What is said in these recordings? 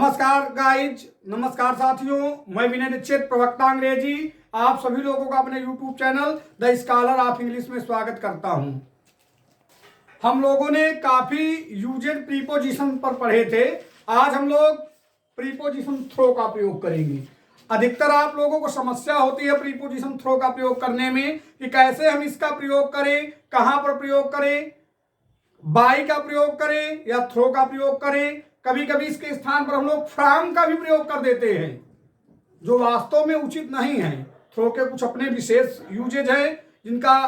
नमस्कार गाइज, नमस्कार साथियों। मैं विनय दीक्षित, प्रवक्ता अंग्रेजी, आप सभी लोगों का अपने YouTube channel the scholar of English में स्वागत करता हूं। हम लोगों ने काफी यूजेड प्रीपोजिशन पर पढ़े थे। आज हम लोग प्रीपोजिशन थ्रो का प्रयोग करेंगे। अधिकतर आप लोगों को समस्या होती है प्रीपोजिशन थ्रो का प्रयोग करने में कि कैसे हम इसका प्रयोग करें, कहां पर प्रयोग करें, बाय का प्रयोग करें या थ्रो का प्रयोग करें। कभी कभी इसके स्थान पर हम लोग फ्रॉम का भी प्रयोग कर देते हैं, जो वास्तव में उचित नहीं है। थ्रो के कुछ अपने विशेष यूजेज है जिनका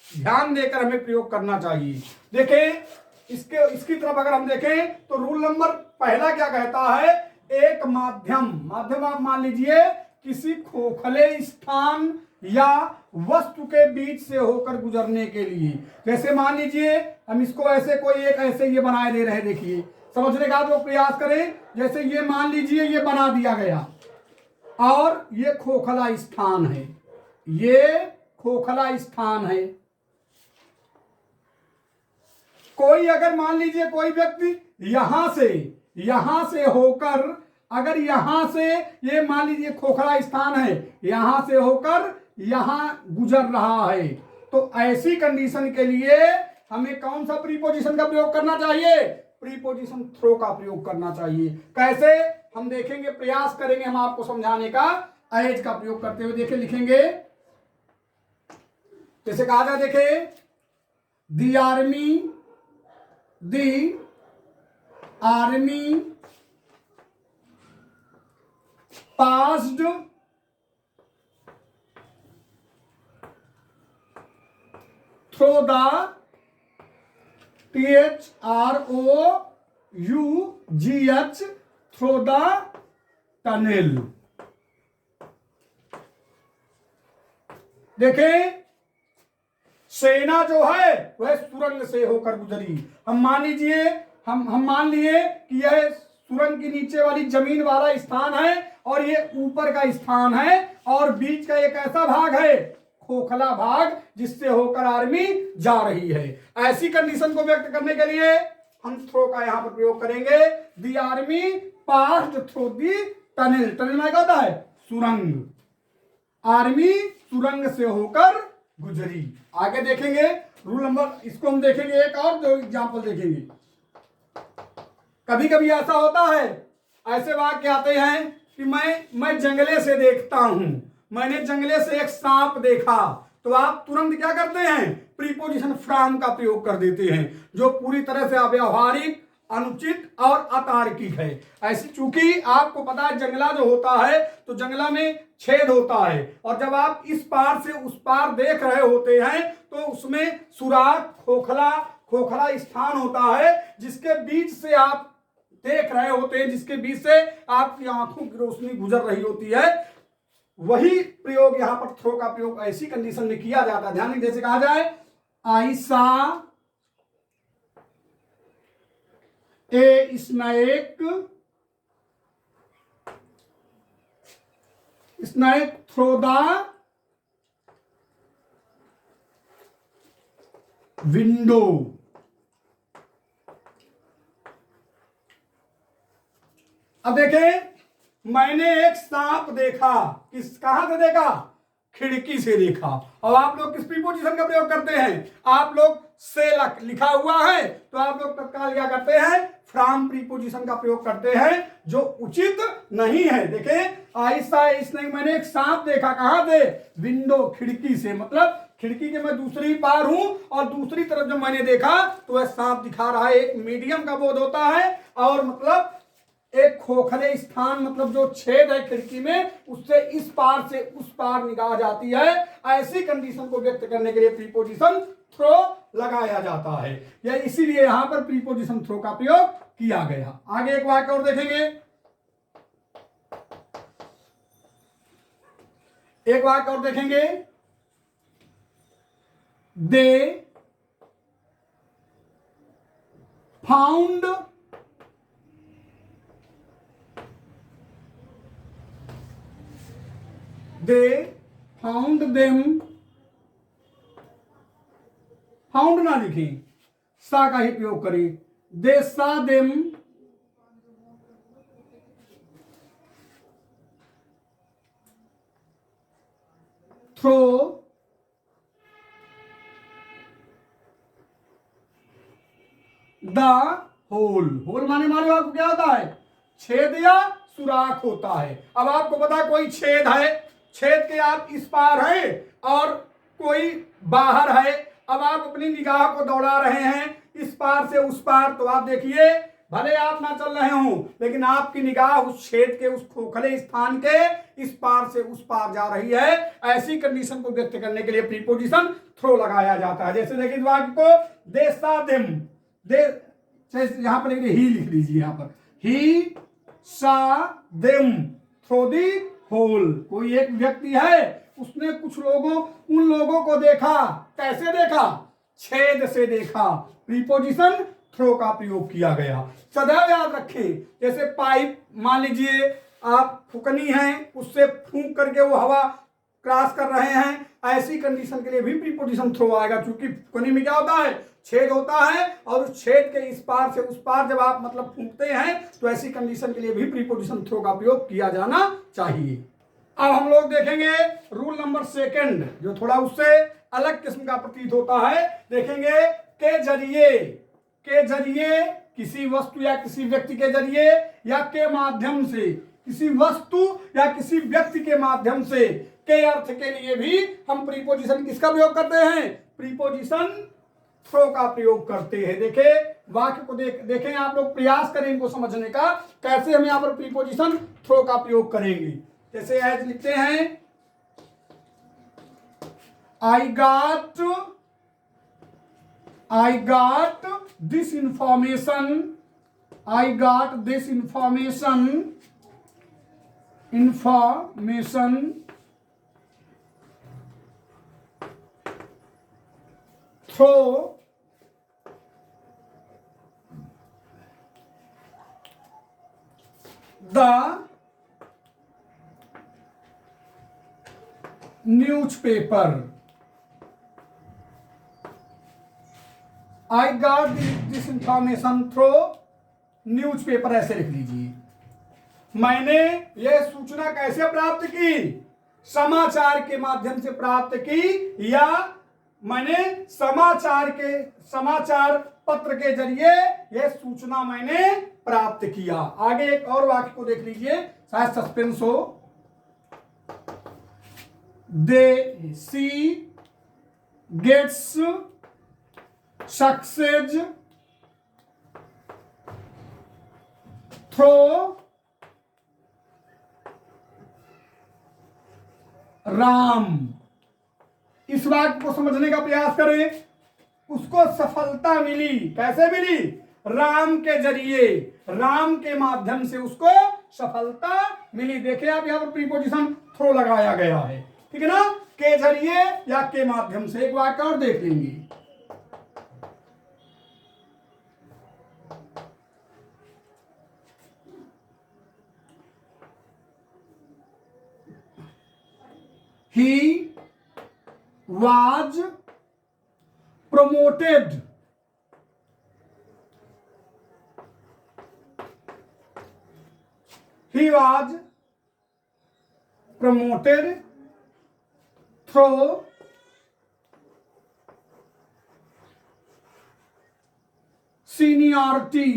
ध्यान देकर हमें प्रयोग करना चाहिए। देखें, इसकी तरफ अगर हम देखें तो रूल नंबर पहला क्या कहता है, एक माध्यम आप मान लीजिए किसी खोखले स्थान या वस्तु के बीच से होकर गुजरने के लिए। जैसे मान लीजिए हम इसको ऐसे कोई एक ऐसे ये बनाए दे रहे हैं, देखिए समझने का तो प्रयास करें। जैसे ये मान लीजिए ये बना दिया गया और ये खोखला स्थान है, ये खोखला स्थान है। कोई अगर मान लीजिए कोई व्यक्ति यहां से होकर, अगर यहां से ये मान लीजिए खोखला स्थान है, यहां से होकर यहां गुजर रहा है, तो ऐसी कंडीशन के लिए हमें कौन सा प्रीपोजिशन का प्रयोग करना चाहिए? प्रीपोजिशन थ्रो का प्रयोग करना चाहिए। कैसे हम देखेंगे, प्रयास करेंगे हम आपको समझाने का। एज का प्रयोग करते हुए देखें, लिखेंगे जैसे कहा जाए, देखें the army passed through the THROUGH through the tunnel. देखें, सेना जो है वह सुरंग से होकर गुजरी। हम मान लीजिए हम मान लिए कि यह सुरंग के नीचे वाली जमीन वाला स्थान है और ये ऊपर का स्थान है और बीच का एक ऐसा भाग है, खोखला भाग, जिससे होकर आर्मी जा रही है। ऐसी कंडीशन को व्यक्त करने के लिए हम थ्रो का यहां पर प्रयोग करेंगे। The army passed through the tunnel. Tunnel में क्या होता है? सुरंग। आर्मी सुरंग से होकर गुजरी। आगे देखेंगे रूल नंबर, इसको हम देखेंगे एक और दो एग्जाम्पल देखेंगे। कभी कभी ऐसा होता है, ऐसे वाक्य आते हैं कि मैं जंगले से देखता हूं, मैंने जंगले से एक सांप देखा, तो आप तुरंत क्या करते हैं? प्रीपोजिशन फ्रॉम का प्रयोग कर देते हैं, जो पूरी तरह से अव्यावहारिक, अनुचित और अतार्किक है। ऐसी, चूंकि आपको पता है जंगला जो होता है तो जंगला में छेद होता है, और जब आप इस पार से उस पार देख रहे होते हैं तो उसमें सुराख, खोखला स्थान होता है, जिसके बीच से आप देख रहे होते हैं, जिसके बीच से आपकी आंखों की रोशनी गुजर रही होती है। वही प्रयोग यहां पर थ्रो का प्रयोग ऐसी कंडीशन में किया जाता है। ध्यान, जैसे कहा जाए आई सा a snake through the window. अब देखें, मैंने एक सांप देखा। कहां से देखा? खिड़की से देखा। और आप लोग किस प्रीपोजिशन का प्रयोग करते हैं? आप लोग से लिखा हुआ है तो आप लोग तत्काल क्या करते हैं? फ्रॉम प्रीपोजिशन का प्रयोग करते हैं, जो उचित नहीं है। देखें, आहिस्ता इसने, मैंने एक सांप देखा। कहां से? विंडो, खिड़की से। मतलब खिड़की के मैं दूसरी पार हूं और दूसरी तरफ जब मैंने देखा तो वह सांप दिखा रहा है। एक मीडियम का बोध होता है, और मतलब एक खोखले स्थान, मतलब जो छेद है खिड़की में, उससे इस पार से उस पार निगाह जाती है। ऐसी कंडीशन को व्यक्त करने के लिए प्रीपोजिशन थ्रो लगाया जाता है। या इसीलिए यहां पर प्रीपोजिशन थ्रो का प्रयोग किया गया। आगे एक वाक्य और देखेंगे, एक वाक्य और देखेंगे। दे फाउंड देम, फाउंड ना लिखें, सा का ही प्रयोग करें। They saw them through the hole. Hole माने मालूम आपको क्या होता है? छेद या सुराख होता है। अब आपको पता कोई छेद है, छेद के आप इस पार हैं और कोई बाहर है। अब आप अपनी निगाह को दौड़ा रहे हैं इस पार से उस पार, तो आप देखिए भले आप ना चल रहे हो लेकिन आपकी निगाह उस छेद के, उस खोखले स्थान के इस पार से उस पार जा रही है। ऐसी कंडीशन को व्यक्त करने के लिए प्रीपोजिशन थ्रो लगाया जाता है। जैसे देखिए वाक्य को दे सा देम, दे यहां पर ही लिख लीजिए, यहां पर ही सा देम थ्रो दी होल। कोई एक व्यक्ति है, उसने कुछ लोगों, उन लोगों को देखा। कैसे देखा? छेद से देखा। प्रीपोजिशन थ्रो का प्रयोग किया गया। सदैव याद रखें, जैसे पाइप मान लीजिए आप फुकनी है, उससे फूंक करके वो हवा क्रॉस कर रहे हैं, ऐसी कंडीशन के लिए भी प्रीपोजिशन थ्रो आएगा। क्योंकि फुकनी में क्या होता है? छेद होता है और उस छेद के इस पार से उस पार जब आप मतलब फूंकते हैं तो ऐसी कंडीशन के लिए भी प्रीपोजिशन थ्रो का प्रयोग किया जाना चाहिए। अब हम लोग देखेंगे रूल नंबर 2 जो थोड़ा उससे अलग किस्म का प्रतीत होता है। देखेंगे के जरिए किसी वस्तु या किसी व्यक्ति के जरिए या के माध्यम से, किसी वस्तु या किसी व्यक्ति के माध्यम से, के अर्थ के लिए भी हम प्रीपोजिशन किसका प्रयोग करते हैं? प्रीपोजिशन थ्रो का प्रयोग करते हैं। देखे वाक्य को देखें आप लोग, प्रयास करें इनको समझने का, कैसे हम यहां पर प्रीपोजिशन थ्रो का प्रयोग करेंगे। जैसे एज लिखते हैं I got this information through the newspaper. I got this information through newspaper, ऐसे लिख लीजिए। मैंने यह सूचना कैसे प्राप्त की? समाचार के माध्यम से प्राप्त की, या मैंने समाचार पत्र के जरिए यह सूचना मैंने प्राप्त किया। आगे एक और वाक्य को देख लीजिए, शायद सस्पेंस हो। दे सी गेट्स सक्सेस थ्रो राम। इस वाक्य को समझने का प्रयास करें। उसको सफलता मिली, कैसे मिली? राम के जरिए, राम के माध्यम से उसको सफलता मिली। देखिए आप यहां पर प्रीपोजिशन थ्रो लगाया गया है, ठीक है ना? के जरिए या के माध्यम से। एक वाक्य और देख लेंगे। He was promoted through seniority।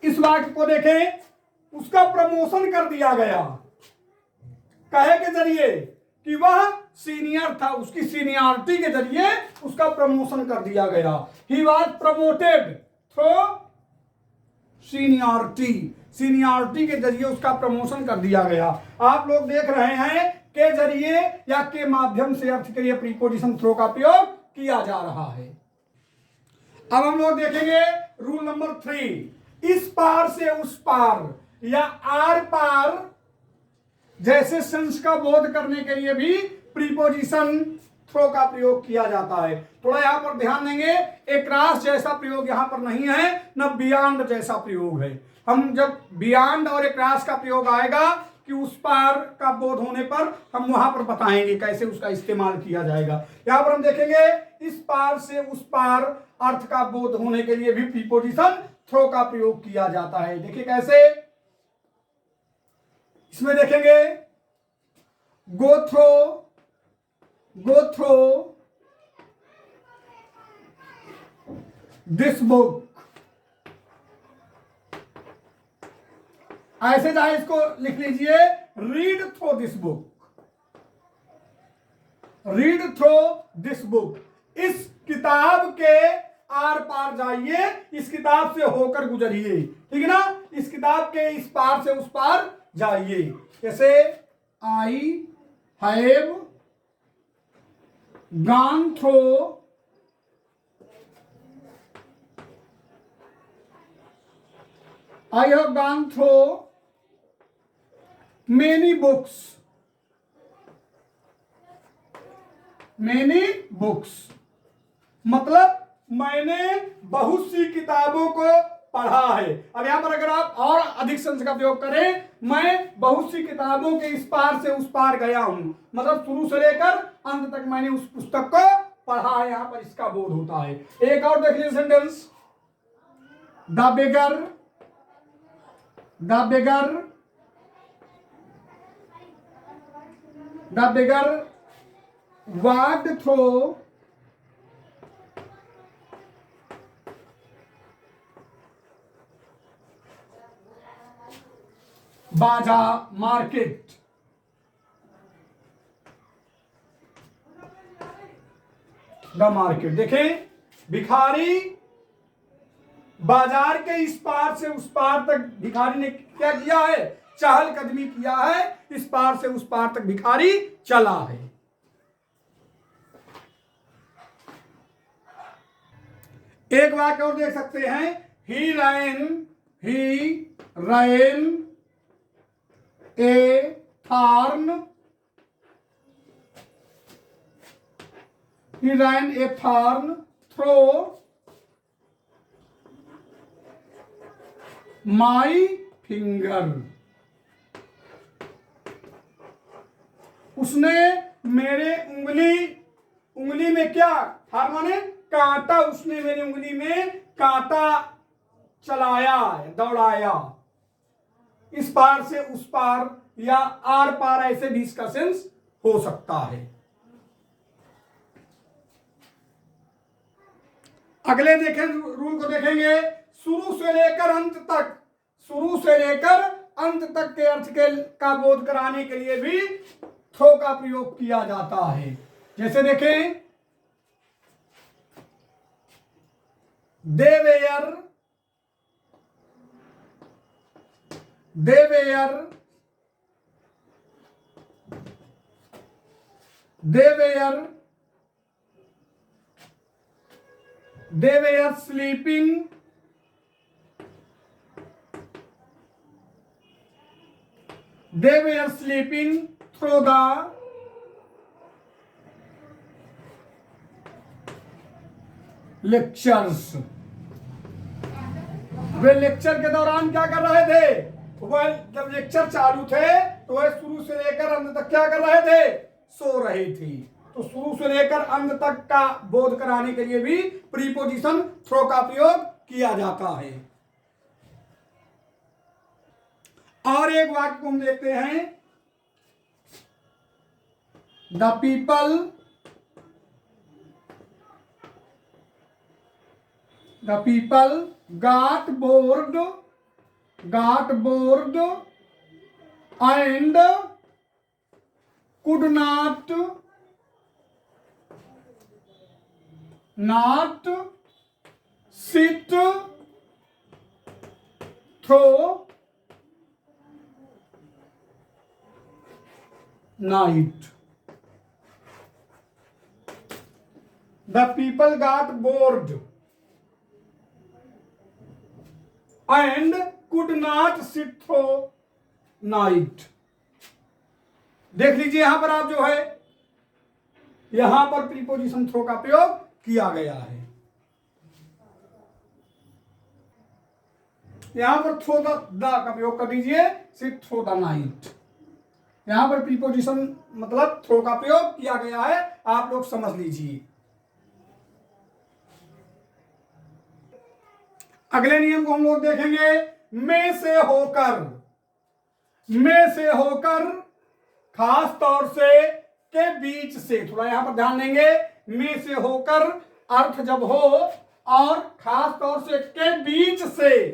इस वाक्य को देखें, उसका प्रमोशन कर दिया गया। कहे के जरिए कि वह सीनियर था, उसकी सीनियरिटी के जरिए उसका प्रमोशन कर दिया गया। He was promoted through seniority, seniority के जरिए उसका प्रमोशन कर दिया गया। आप लोग देख रहे हैं के जरिए या के माध्यम से अर्थ के लिए प्रीपोजिशन थ्रो का प्रयोग किया जा रहा है। अब हम लोग देखेंगे रूल नंबर 3, इस पार से उस पार या आर पार जैसे सेंस का बोध करने के लिए भी प्रीपोजिशन थ्रो का प्रयोग किया जाता है। थोड़ा यहां पर ध्यान देंगे, अक्रॉस जैसा प्रयोग यहां पर नहीं है, न बियॉन्ड जैसा प्रयोग है। हम जब बियॉन्ड और अक्रॉस का प्रयोग आएगा कि उस पार का बोध होने पर हम वहां पर बताएंगे कैसे उसका इस्तेमाल किया जाएगा। यहां पर हम देखेंगे इस पार से उस पार अर्थ का बोध होने के लिए भी प्रीपोजिशन थ्रो का प्रयोग किया जाता है। देखिए कैसे, इसमें देखेंगे गो थ्रो दिस बुक, ऐसे चाहे इसको लिख लीजिए read through this book, read through this book, इस किताब के आर पार जाइए, इस किताब से होकर गुजरिए, ठीक है ना, इस किताब के इस पार से उस पार जाइए। जैसे I have gone through I have gone through many books. Many books मतलब मैंने बहुत सी किताबों को पढ़ा है। अब यहां पर अगर आप और अधिक संस का प्रयोग करें, मैं बहुत सी किताबों के इस पार से उस पार गया हूं, मतलब शुरू से लेकर अंत तक मैंने उस पुस्तक को पढ़ा है, यहां पर इसका बोध होता है। एक और देख लीजिए sentence, the beggar walked through बाजार मार्केट, द मार्केट। देखें, भिखारी बाजार के इस पार से उस पार तक भिखारी ने क्या किया है, चहलकदमी किया है, इस पार से उस पार तक भिखारी चला है। एक वाक्य और देख सकते हैं, ही रैन ए thorn, he ran a thorn through my finger, उसने मेरे उंगली में क्या, थॉर्न माने कांटा, उसने मेरी उंगली में कांटा चलाया, दौड़ाया। इस पार से उस पार या आर पार, ऐसे भी इसका सेंस हो सकता है। अगले देखें, रूल को देखेंगे, शुरू से लेकर अंत तक, शुरू से लेकर अंत तक के अर्थ के का बोध कराने के लिए भी थ्रो का प्रयोग किया जाता है। जैसे देखें, they were sleeping through the lectures, वे लेक्चर के दौरान क्या कर रहे थे, वह जब लेक्चर चालू थे तो वह शुरू से लेकर अंत तक क्या कर रहे थे, सो रहे थे। तो शुरू से लेकर अंत तक का बोध कराने के लिए भी प्रीपोजिशन थ्रो का प्रयोग किया जाता है। और एक वाक्य को हम देखते हैं, the people got bored and could not sit through night. The people got bored and could not sit through night. देख लीजिए, यहां पर आप जो है, यहां पर प्रीपोजिशन थ्रो का प्रयोग किया गया है। यहां पर थ्रो द का प्रयोग कर दीजिए, सिट थ्रो द नाइट। यहां पर प्रीपोजिशन मतलब थ्रो का प्रयोग किया गया है, आप लोग समझ लीजिए। अगले नियम को हम लोग देखेंगे, में से होकर। में से होकर, खास तौर से के बीच से, थोड़ा यहां पर ध्यान देंगे, में से होकर अर्थ जब हो और खास तौर से के बीच से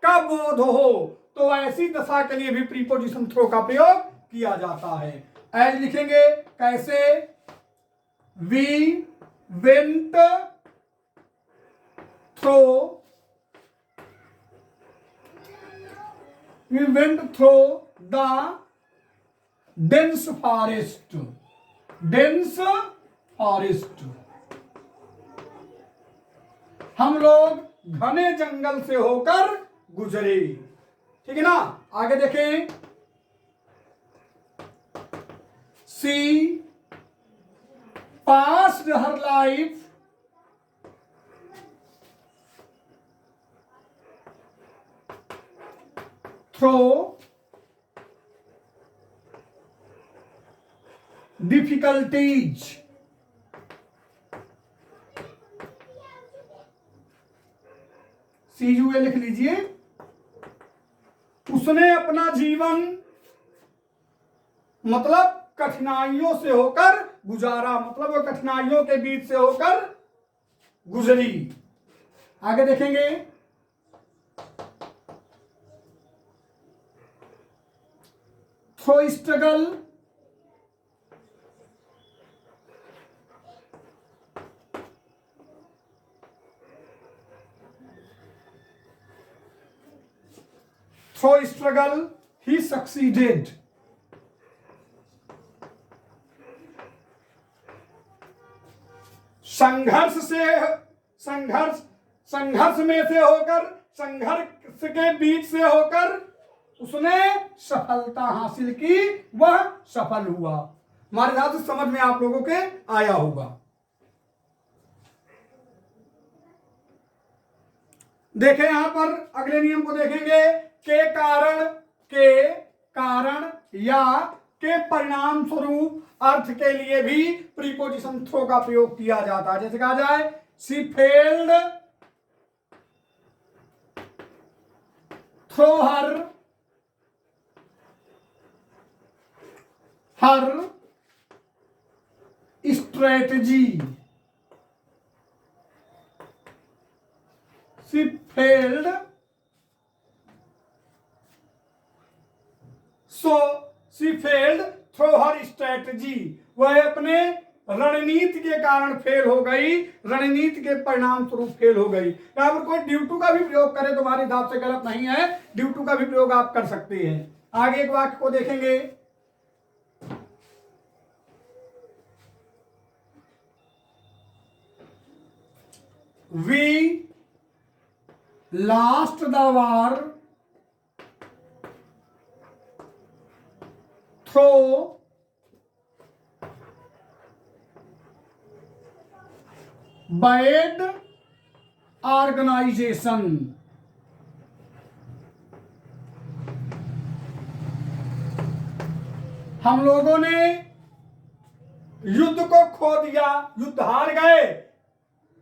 का बोध हो, तो ऐसी दशा के लिए भी प्रीपोजिशन थ्रो का प्रयोग किया जाता है। एज लिखेंगे कैसे, we went through, we went through the dense forest, dense forest, हम लोग घने जंगल से होकर गुजरे। ठीक है ना, आगे देखें, सी passed her life through difficulties, CUA लिख लीजिए, उसने अपना जीवन मतलब कठिनाइयों से होकर गुजारा, मतलब वो कठिनाइयों के बीच से होकर गुजरी। आगे देखेंगे, थ्रो स्ट्रगल, थ्रो स्ट्रगल ही सक्सीडेड, संघर्ष से, संघर्ष में से होकर, संघर्ष के बीच से होकर उसने सफलता हासिल की, वह सफल हुआ। हमारे साथ समझ में आप लोगों के आया होगा। देखें यहां पर अगले नियम को देखेंगे, के कारण या के परिणाम स्वरूप अर्थ के लिए भी प्रीपोजिशन थ्रो का प्रयोग किया जाता है। जैसे कहा जाए, she failed through her strategy, she failed she failed through her strategy, वह अपने रणनीति के कारण फेल हो गई, रणनीति के परिणाम स्वरूप फेल हो गई। यहां पर कोई ड्यू टू का भी प्रयोग करे तो हमारे हिसाब से गलत नहीं है, ड्यू टू का भी प्रयोग आप कर सकते हैं। आगे एक वाक्य को देखेंगे, we lost the war through bad organisation, हम लोगों ने युद्ध को खो दिया, युद्ध हार गए।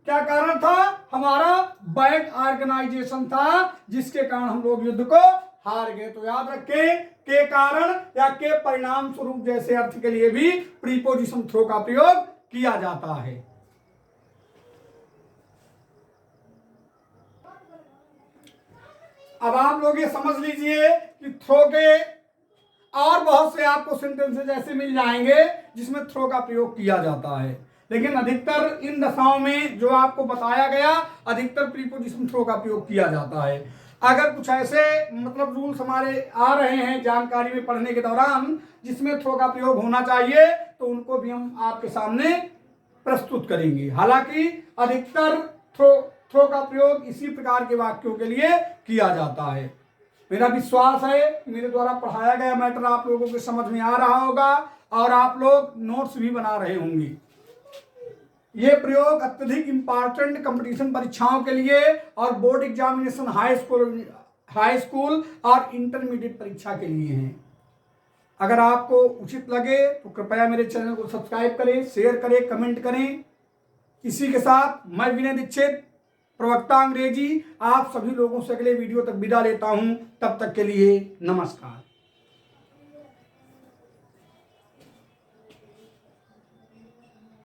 क्या कारण था? हमारा बैड ऑर्गेनाइजेशन था, जिसके कारण हम लोग युद्ध को हार गए। तो याद रखें, के कारण या के परिणाम स्वरूप जैसे अर्थ के लिए भी प्रीपोजिशन थ्रो का प्रयोग किया जाता है। अब आप लोग ये समझ लीजिए कि थ्रो के और बहुत से आपको सेंटेंसेस ऐसे मिल जाएंगे जिसमें थ्रो का प्रयोग किया जाता है, लेकिन अधिकतर इन दशाओं में जो आपको बताया गया, अधिकतर प्रीपोजिशन थ्रो का प्रयोग किया जाता है। अगर कुछ ऐसे मतलब रूल्स हमारे आ रहे हैं जानकारी में पढ़ने के दौरान जिसमें थ्रो का प्रयोग होना चाहिए, तो उनको भी हम आपके सामने प्रस्तुत करेंगे। हालांकि अधिकतर थ्रो का प्रयोग इसी प्रकार के वाक्यों के लिए किया जाता है। मेरा विश्वास है मेरे द्वारा पढ़ाया गया मैटर आप लोगों के समझ में आ रहा होगा और आप लोग नोट्स भी बना रहे होंगे। ये प्रयोग अत्यधिक इंपॉर्टेंट कंपटीशन परीक्षाओं के लिए और बोर्ड एग्जामिनेशन, हाई स्कूल और इंटरमीडिएट परीक्षा के लिए हैं। अगर आपको उचित लगे तो कृपया मेरे चैनल को सब्सक्राइब करें, शेयर करें, कमेंट करें। इसी के साथ मैं विनय दीक्षित, प्रवक्ता अंग्रेजी, आप सभी लोगों से अगले वीडियो तक विदा लेता हूं। तब तक के लिए नमस्कार।